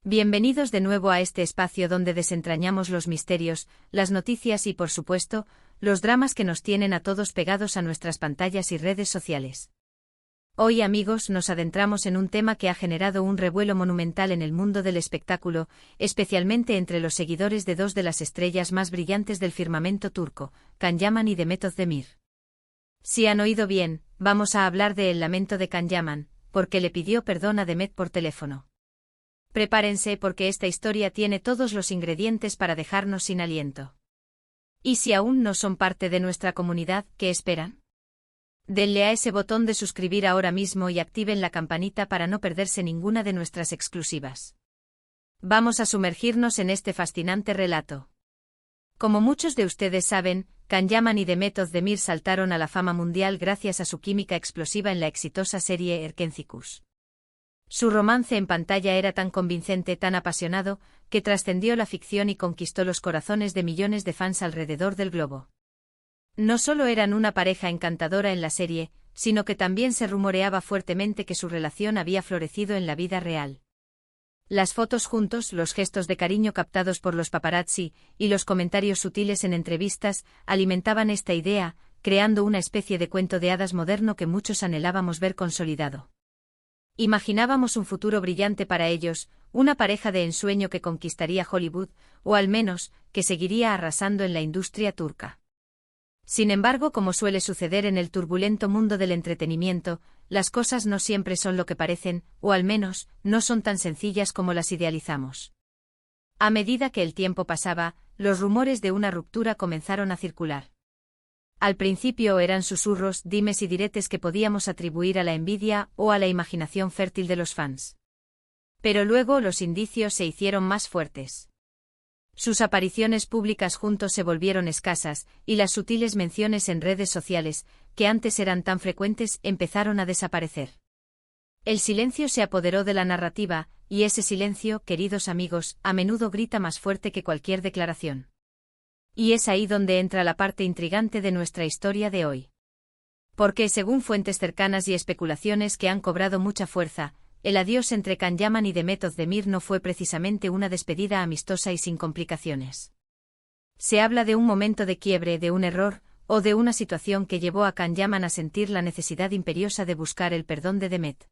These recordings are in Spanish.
Bienvenidos de nuevo a este espacio donde desentrañamos los misterios, las noticias y, por supuesto, los dramas que nos tienen a todos pegados a nuestras pantallas y redes sociales. Hoy, amigos, nos adentramos en un tema que ha generado un revuelo monumental en el mundo del espectáculo, especialmente entre los seguidores de dos de las estrellas más brillantes del firmamento turco, Can Yaman y Demet Özdemir. Si han oído bien, vamos a hablar de El lamento de Can Yaman, porque le pidió perdón a Demet por teléfono. Prepárense porque esta historia tiene todos los ingredientes para dejarnos sin aliento. ¿Y si aún no son parte de nuestra comunidad, qué esperan? Denle a ese botón de suscribir ahora mismo y activen la campanita para no perderse ninguna de nuestras exclusivas. Vamos a sumergirnos en este fascinante relato. Como muchos de ustedes saben, Can Yaman y Demet Özdemir saltaron a la fama mundial gracias a su química explosiva en la exitosa serie Erkencikus. Su romance en pantalla era tan convincente, tan apasionado, que trascendió la ficción y conquistó los corazones de millones de fans alrededor del globo. No solo eran una pareja encantadora en la serie, sino que también se rumoreaba fuertemente que su relación había florecido en la vida real. Las fotos juntos, los gestos de cariño captados por los paparazzi, y los comentarios sutiles en entrevistas, alimentaban esta idea, creando una especie de cuento de hadas moderno que muchos anhelábamos ver consolidado. Imaginábamos un futuro brillante para ellos, una pareja de ensueño que conquistaría Hollywood, o al menos, que seguiría arrasando en la industria turca. Sin embargo, como suele suceder en el turbulento mundo del entretenimiento, las cosas no siempre son lo que parecen, o al menos, no son tan sencillas como las idealizamos. A medida que el tiempo pasaba, los rumores de una ruptura comenzaron a circular. Al principio eran susurros, dimes y diretes que podíamos atribuir a la envidia o a la imaginación fértil de los fans. Pero luego los indicios se hicieron más fuertes. Sus apariciones públicas juntos se volvieron escasas, y las sutiles menciones en redes sociales, que antes eran tan frecuentes, empezaron a desaparecer. El silencio se apoderó de la narrativa, y ese silencio, queridos amigos, a menudo grita más fuerte que cualquier declaración. Y es ahí donde entra la parte intrigante de nuestra historia de hoy. Porque, según fuentes cercanas y especulaciones que han cobrado mucha fuerza, el adiós entre Can Yaman y Demet Özdemir no fue precisamente una despedida amistosa y sin complicaciones. Se habla de un momento de quiebre, de un error, o de una situación que llevó a Can Yaman a sentir la necesidad imperiosa de buscar el perdón de Demet.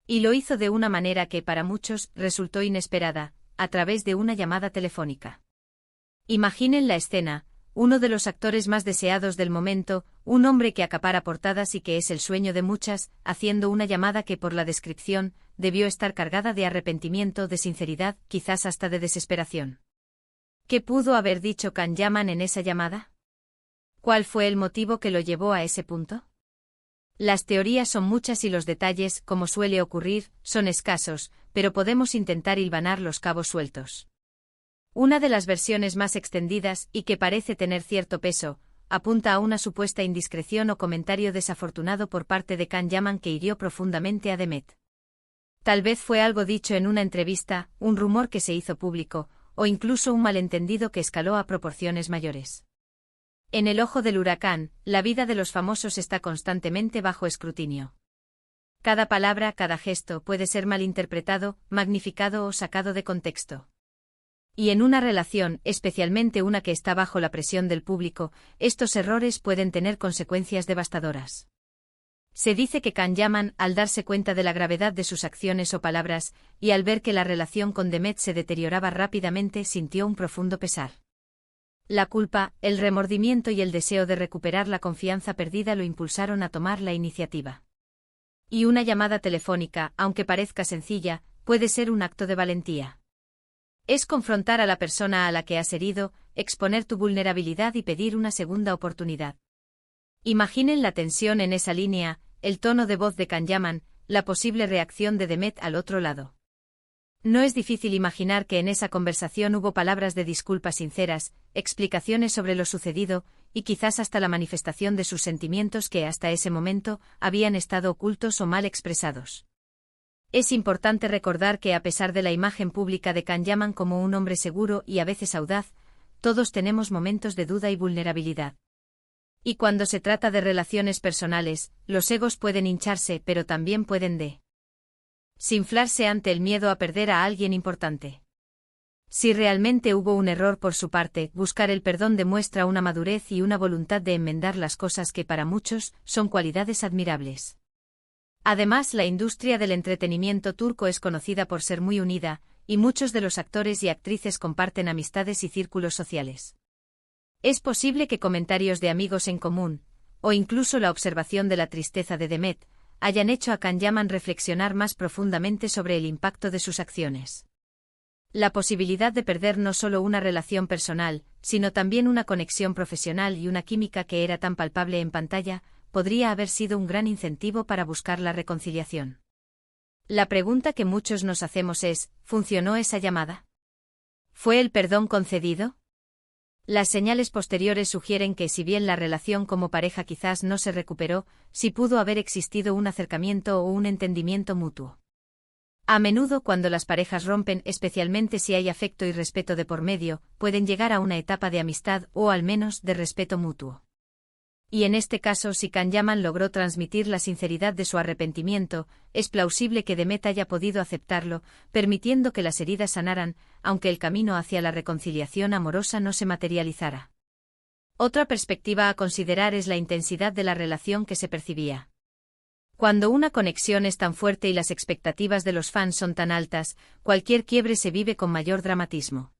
Y lo hizo de una manera que, para muchos, resultó inesperada, a través de una llamada telefónica. Imaginen la escena, uno de los actores más deseados del momento, un hombre que acapara portadas y que es el sueño de muchas, haciendo una llamada que por la descripción, debió estar cargada de arrepentimiento, de sinceridad, quizás hasta de desesperación. ¿Qué pudo haber dicho Can Yaman en esa llamada? ¿Cuál fue el motivo que lo llevó a ese punto? Las teorías son muchas y los detalles, como suele ocurrir, son escasos, pero podemos intentar hilvanar los cabos sueltos. Una de las versiones más extendidas, y que parece tener cierto peso, apunta a una supuesta indiscreción o comentario desafortunado por parte de Can Yaman que hirió profundamente a Demet. Tal vez fue algo dicho en una entrevista, un rumor que se hizo público, o incluso un malentendido que escaló a proporciones mayores. En el ojo del huracán, la vida de los famosos está constantemente bajo escrutinio. Cada palabra, cada gesto puede ser malinterpretado, magnificado o sacado de contexto. Y en una relación, especialmente una que está bajo la presión del público, estos errores pueden tener consecuencias devastadoras. Se dice que Can Yaman, al darse cuenta de la gravedad de sus acciones o palabras, y al ver que la relación con Demet se deterioraba rápidamente, sintió un profundo pesar. La culpa, el remordimiento y el deseo de recuperar la confianza perdida lo impulsaron a tomar la iniciativa. Y una llamada telefónica, aunque parezca sencilla, puede ser un acto de valentía. Es confrontar a la persona a la que has herido, exponer tu vulnerabilidad y pedir una segunda oportunidad. Imaginen la tensión en esa línea, el tono de voz de Can Yaman, la posible reacción de Demet al otro lado. No es difícil imaginar que en esa conversación hubo palabras de disculpas sinceras, explicaciones sobre lo sucedido, y quizás hasta la manifestación de sus sentimientos que hasta ese momento habían estado ocultos o mal expresados. Es importante recordar que a pesar de la imagen pública de Can Yaman como un hombre seguro y a veces audaz, todos tenemos momentos de duda y vulnerabilidad. Y cuando se trata de relaciones personales, los egos pueden hincharse pero también pueden Sinflarse ante el miedo a perder a alguien importante. Si realmente hubo un error por su parte, buscar el perdón demuestra una madurez y una voluntad de enmendar las cosas que para muchos son cualidades admirables. Además, la industria del entretenimiento turco es conocida por ser muy unida, y muchos de los actores y actrices comparten amistades y círculos sociales. Es posible que comentarios de amigos en común, o incluso la observación de la tristeza de Demet, hayan hecho a Can Yaman reflexionar más profundamente sobre el impacto de sus acciones. La posibilidad de perder no solo una relación personal, sino también una conexión profesional y una química que era tan palpable en pantalla, podría haber sido un gran incentivo para buscar la reconciliación. La pregunta que muchos nos hacemos es, ¿funcionó esa llamada? ¿Fue el perdón concedido? Las señales posteriores sugieren que si bien la relación como pareja quizás no se recuperó, sí pudo haber existido un acercamiento o un entendimiento mutuo. A menudo cuando las parejas rompen, especialmente si hay afecto y respeto de por medio, pueden llegar a una etapa de amistad o al menos de respeto mutuo. Y en este caso, si Can Yaman logró transmitir la sinceridad de su arrepentimiento, es plausible que Demet haya podido aceptarlo, permitiendo que las heridas sanaran, aunque el camino hacia la reconciliación amorosa no se materializara. Otra perspectiva a considerar es la intensidad de la relación que se percibía. Cuando una conexión es tan fuerte y las expectativas de los fans son tan altas, cualquier quiebre se vive con mayor dramatismo.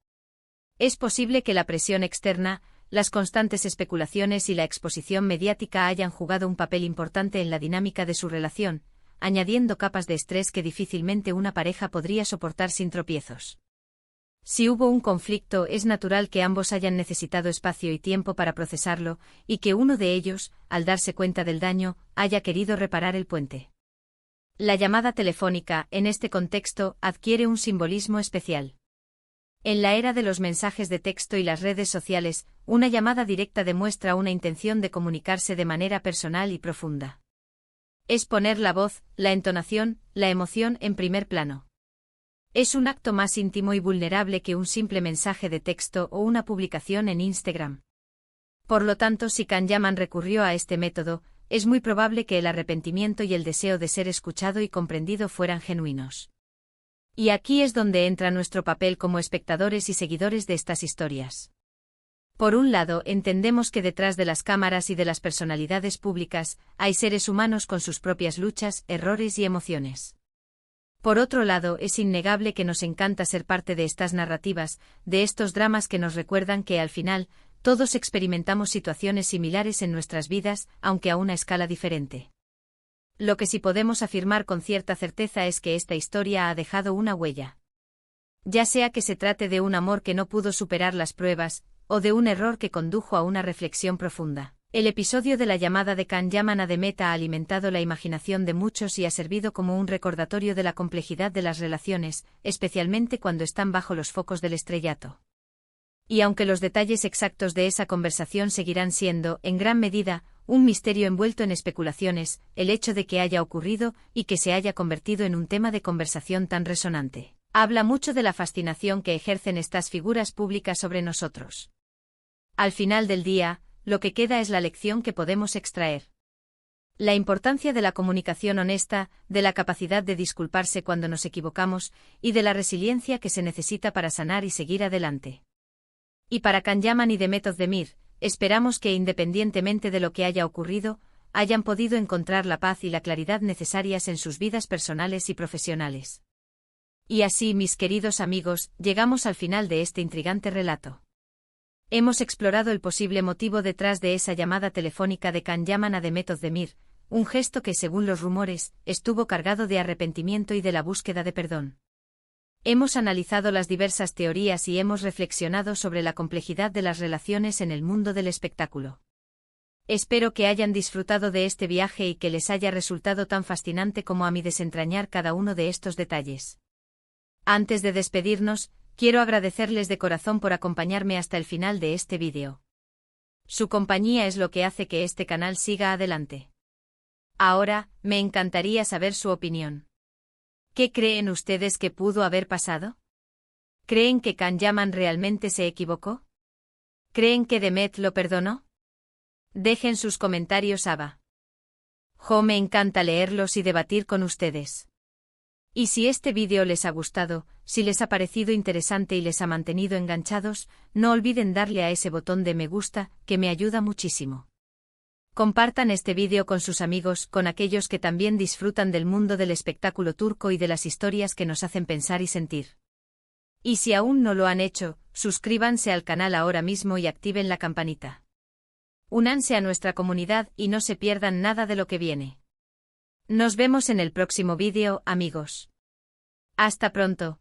Es posible que la presión externa, las constantes especulaciones y la exposición mediática hayan jugado un papel importante en la dinámica de su relación, añadiendo capas de estrés que difícilmente una pareja podría soportar sin tropiezos. Si hubo un conflicto, es natural que ambos hayan necesitado espacio y tiempo para procesarlo, y que uno de ellos, al darse cuenta del daño, haya querido reparar el puente. La llamada telefónica, en este contexto, adquiere un simbolismo especial. En la era de los mensajes de texto y las redes sociales, una llamada directa demuestra una intención de comunicarse de manera personal y profunda. Es poner la voz, la entonación, la emoción en primer plano. Es un acto más íntimo y vulnerable que un simple mensaje de texto o una publicación en Instagram. Por lo tanto, si Can Yaman recurrió a este método, es muy probable que el arrepentimiento y el deseo de ser escuchado y comprendido fueran genuinos. Y aquí es donde entra nuestro papel como espectadores y seguidores de estas historias. Por un lado, entendemos que detrás de las cámaras y de las personalidades públicas, hay seres humanos con sus propias luchas, errores y emociones. Por otro lado, es innegable que nos encanta ser parte de estas narrativas, de estos dramas que nos recuerdan que al final, todos experimentamos situaciones similares en nuestras vidas, aunque a una escala diferente. Lo que sí podemos afirmar con cierta certeza es que esta historia ha dejado una huella. Ya sea que se trate de un amor que no pudo superar las pruebas, o de un error que condujo a una reflexión profunda. El episodio de la llamada de Can Yaman a Demet ha alimentado la imaginación de muchos y ha servido como un recordatorio de la complejidad de las relaciones, especialmente cuando están bajo los focos del estrellato. Y aunque los detalles exactos de esa conversación seguirán siendo, en gran medida, un misterio envuelto en especulaciones, el hecho de que haya ocurrido y que se haya convertido en un tema de conversación tan resonante, habla mucho de la fascinación que ejercen estas figuras públicas sobre nosotros. Al final del día, lo que queda es la lección que podemos extraer. La importancia de la comunicación honesta, de la capacidad de disculparse cuando nos equivocamos, y de la resiliencia que se necesita para sanar y seguir adelante. Y para Can Yaman y Demet Özdemir, esperamos que independientemente de lo que haya ocurrido, hayan podido encontrar la paz y la claridad necesarias en sus vidas personales y profesionales. Y así, mis queridos amigos, llegamos al final de este intrigante relato. Hemos explorado el posible motivo detrás de esa llamada telefónica de Can Yaman a Demet Özdemir, un gesto que, según los rumores, estuvo cargado de arrepentimiento y de la búsqueda de perdón. Hemos analizado las diversas teorías y hemos reflexionado sobre la complejidad de las relaciones en el mundo del espectáculo. Espero que hayan disfrutado de este viaje y que les haya resultado tan fascinante como a mí desentrañar cada uno de estos detalles. Antes de despedirnos, quiero agradecerles de corazón por acompañarme hasta el final de este vídeo. Su compañía es lo que hace que este canal siga adelante. Ahora, me encantaría saber su opinión. ¿Qué creen ustedes que pudo haber pasado? ¿Creen que Can Yaman realmente se equivocó? ¿Creen que Demet lo perdonó? Dejen sus comentarios abajo. Me encanta leerlos y debatir con ustedes. Y si este vídeo les ha gustado, si les ha parecido interesante y les ha mantenido enganchados, no olviden darle a ese botón de me gusta, que me ayuda muchísimo. Compartan este vídeo con sus amigos, con aquellos que también disfrutan del mundo del espectáculo turco y de las historias que nos hacen pensar y sentir. Y si aún no lo han hecho, suscríbanse al canal ahora mismo y activen la campanita. Únanse a nuestra comunidad y no se pierdan nada de lo que viene. Nos vemos en el próximo vídeo, amigos. Hasta pronto.